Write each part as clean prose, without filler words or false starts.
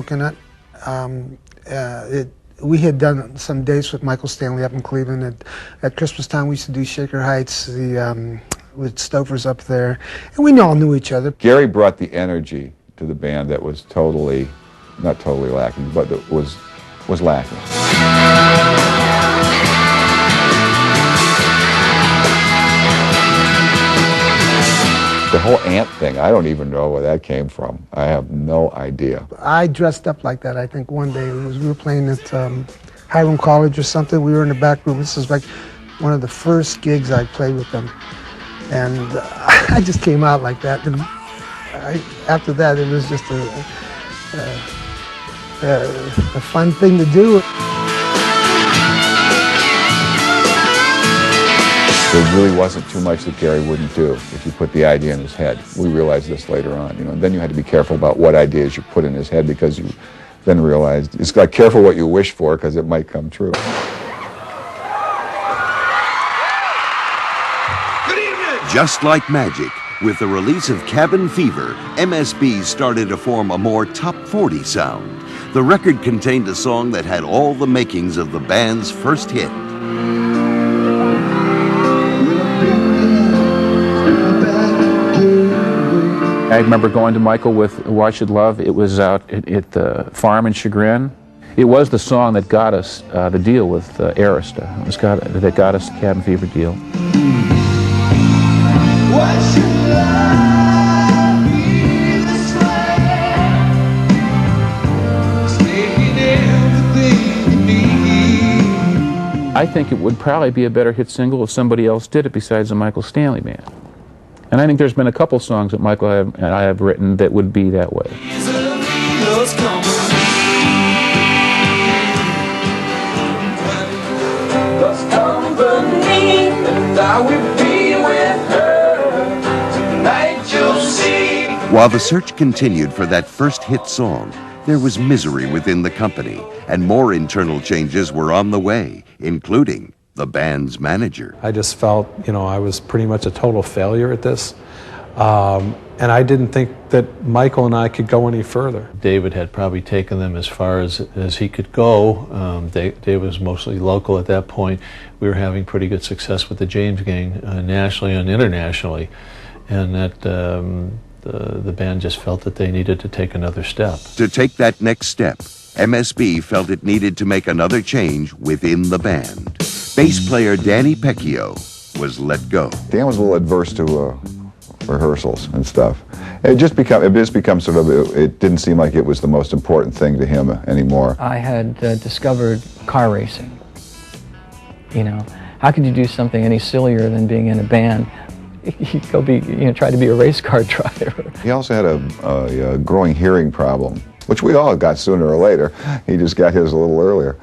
Coconut. We had done some dates with Michael Stanley up in Cleveland. At Christmas time, we used to do Shaker Heights with Stouffer's up there, and we all knew each other. Gary brought the energy to the band that was totally, not totally lacking, but that was lacking. The whole ant thing, I don't even know where that came from. I have no idea. I dressed up like that, I think, one day. We were playing at Hiram College or something. We were in the back room. This was like one of the first gigs I played with them. And I just came out like that. And after that, it was just a fun thing to do. There really wasn't too much that Gary wouldn't do if you put the idea in his head. We realized this later on, and then you had to be careful about what ideas you put in his head, because you then realized it's like careful what you wish for, because it might come true. Good evening. Just like magic, with the release of Cabin Fever, MSB started to form a more top 40 sound. The record contained a song that had all the makings of the band's first hit. I remember going to Michael with Why Should Love. It was out at the farm in Chagrin. It was the song that got us the deal with Arista. That got us the Cabin Fever deal. Why should love be this way? It's making everything you need. I think it would probably be a better hit single if somebody else did it besides the Michael Stanley Band. And I think there's been a couple songs that Michael and I have written that would be that way. While the search continued for that first hit song, there was misery within the company, and more internal changes were on the way, including the band's manager. I just felt, I was pretty much a total failure at this. And I didn't think that Michael and I could go any further. David had probably taken them as far as he could go. David was mostly local at that point. We were having pretty good success with the James Gang nationally and internationally. And that the band just felt that they needed to take another step. To take that next step, MSB felt it needed to make another change within the band. Bass player Danny Pecchio was let go. Dan was a little adverse to rehearsals and stuff. It just become sort of, it didn't seem like it was the most important thing to him anymore. I had discovered car racing. How could you do something any sillier than being in a band? He'd go try to be a race car driver. He also had a growing hearing problem, which we all got sooner or later. He just got his a little earlier.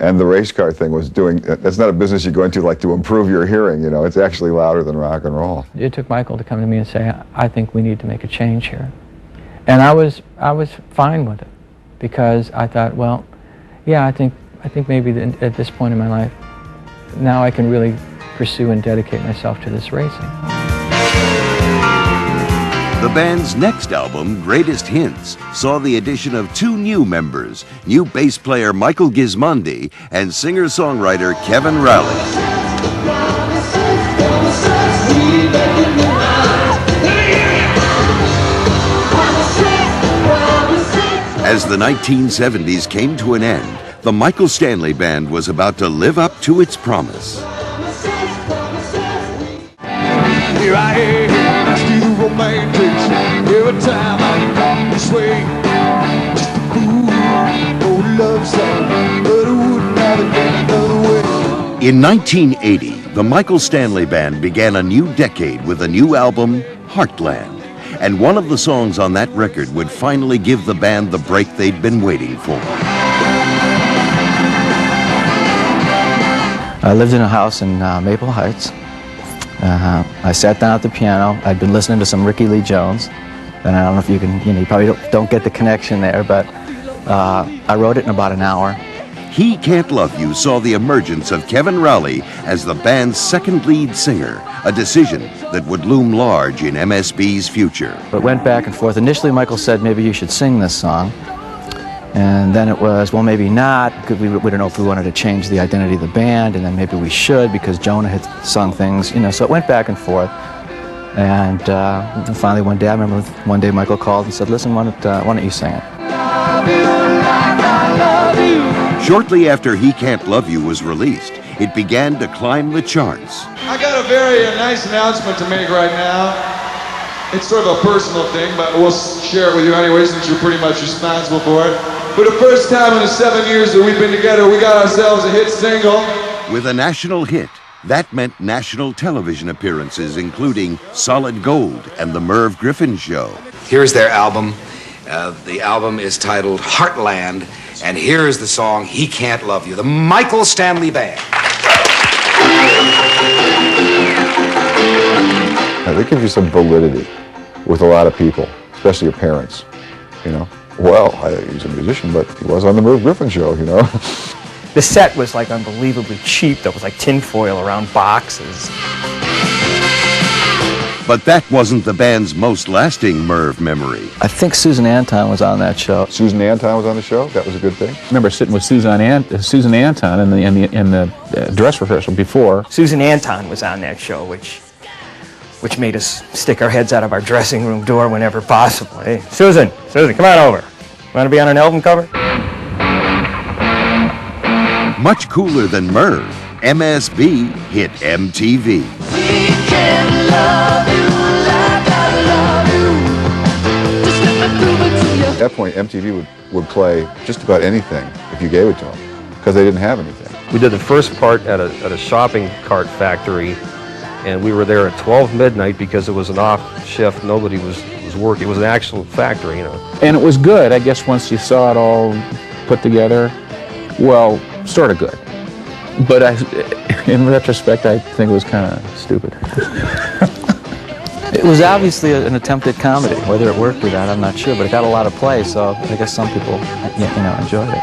And the race car thing was that's not a business you go into like to improve your hearing, it's actually louder than rock and roll. It took Michael to come to me and say, I think we need to make a change here. And I was fine with it, because I thought, well, yeah, I think maybe at this point in my life, now I can really pursue and dedicate myself to this racing. The band's next album, Greatest Hits, saw the addition of two new members, new bass player Michael Gismondi and singer-songwriter Kevin Raleigh. As the 1970s came to an end, the Michael Stanley Band was about to live up to its promise. Here I am, I see the romantics every time I come this way. Just a fool, old love song, but it wouldn't have it another way. In 1980, the Michael Stanley Band began a new decade with a new album, Heartland. And one of the songs on that record would finally give the band the break they'd been waiting for. I lived in a house in Maple Heights. I sat down at the piano. I'd been listening to some Ricky Lee Jones, and I don't know if you can, you probably don't get the connection there, but I wrote it in about an hour. He Can't Love You saw the emergence of Kevin Raleigh as the band's second lead singer, a decision that would loom large in MSB's future. But went back and forth. Initially, Michael said, maybe you should sing this song. And then it was, well, maybe not, because we didn't know if we wanted to change the identity of the band, and then maybe we should because Jonah had sung things, you know, so it went back and forth. And finally one day, I remember one day Michael called and said, listen, why don't you sing it? Shortly after He Can't Love You was released, it began to climb the charts. I got a very nice announcement to make right now. It's sort of a personal thing, but we'll share it with you anyway since you're pretty much responsible for it. For the first time in the 7 years that we've been together, we got ourselves a hit single. With a national hit, that meant national television appearances, including Solid Gold and The Merv Griffin Show. Here's their album. The album is titled Heartland, and here is the song He Can't Love You, the Michael Stanley Band. Now, they give you some validity with a lot of people, especially your parents, you know. Well, he's a musician, but he was on the Merv Griffin Show, you know. The set was like unbelievably cheap. There was like tinfoil around boxes. But that wasn't the band's most lasting Merv memory. I think Susan Anton was on that show. Susan Anton was on the show. That was a good thing. I remember sitting with Susan Anton in the dress rehearsal before. Susan Anton was on that show, which made us stick our heads out of our dressing room door whenever possible. Hey, Susan, come on over. Want to be on an album cover? Much cooler than Merv, MSB hit MTV. At that point, MTV would play just about anything if you gave it to them, because they didn't have anything. We did the first part at a shopping cart factory, and we were there at 12 midnight because it was an off shift. Nobody was working. It was an actual factory, you know. And it was good, I guess, once you saw it all put together. Well, sort of good. But in retrospect, I think it was kind of stupid. It was obviously an attempt at comedy. Whether it worked or not, I'm not sure, but it got a lot of play, so I guess some people, you know, enjoyed it.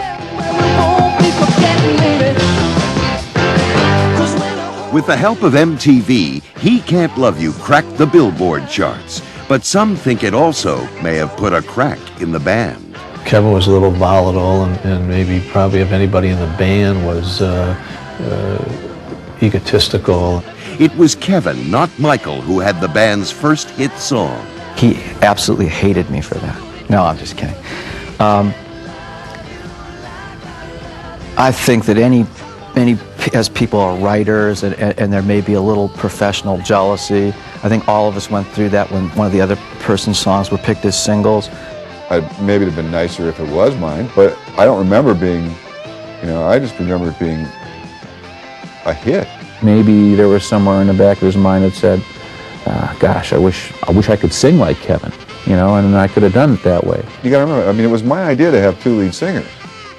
With the help of MTV, He Can't Love You cracked the Billboard charts. But some think it also may have put a crack in the band. Kevin was a little volatile, and maybe probably if anybody in the band was egotistical. It was Kevin, not Michael, who had the band's first hit song. He absolutely hated me for that. No, I'm just kidding. I think that as people are writers, and there may be a little professional jealousy, I think all of us went through that when one of the other person's songs were picked as singles. Maybe it'd have been nicer if it was mine, but I don't remember being, you know, I just remember it being a hit. Maybe there was somewhere in the back of his mind that said, gosh, I wish I could sing like Kevin, you know, and I could have done it that way. You gotta remember, I mean, it was my idea to have two lead singers,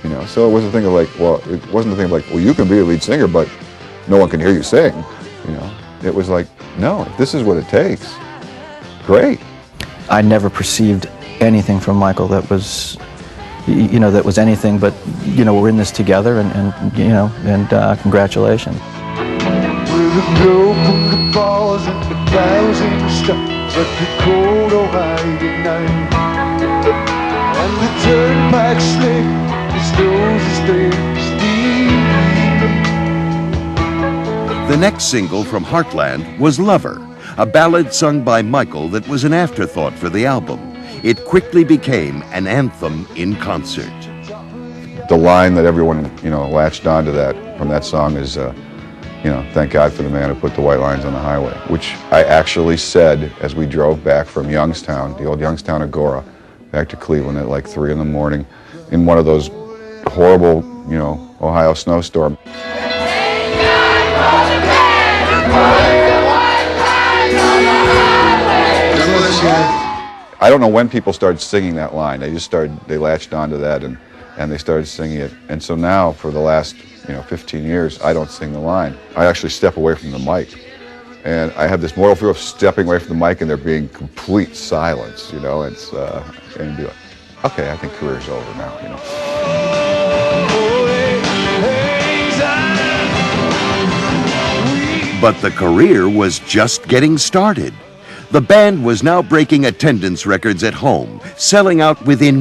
you know, so it wasn't a thing of like, well, it wasn't a thing of like, well, you can be a lead singer, but no one can hear you sing, you know. It was like, no, if this is what it takes, great. I never perceived anything from Michael that was, you know, that was anything but, you know, we're in this together, and you know, and congratulations. With a notebook of balls and a thousand stars at the cold Ohio night, and the turnpike slick, the snows steep. The next single from Heartland was Lover, a ballad sung by Michael that was an afterthought for the album. It quickly became an anthem in concert. The line that everyone, you know, latched onto from that song is, you know, thank God for the man who put the white lines on the highway, which I actually said as we drove back from Youngstown, the old Youngstown Agora, back to Cleveland at like 3 in the morning in one of those horrible, you know, Ohio snowstorms. I don't know when people started singing that line. They latched onto that and they started singing it. And so now, for the last, you know, 15 years, I don't sing the line. I actually step away from the mic. And I have this moral fear of stepping away from the mic and there being complete silence, you know. It's, and be like, okay, I think career's over now, you know. But the career was just getting started. The band was now breaking attendance records at home, selling out within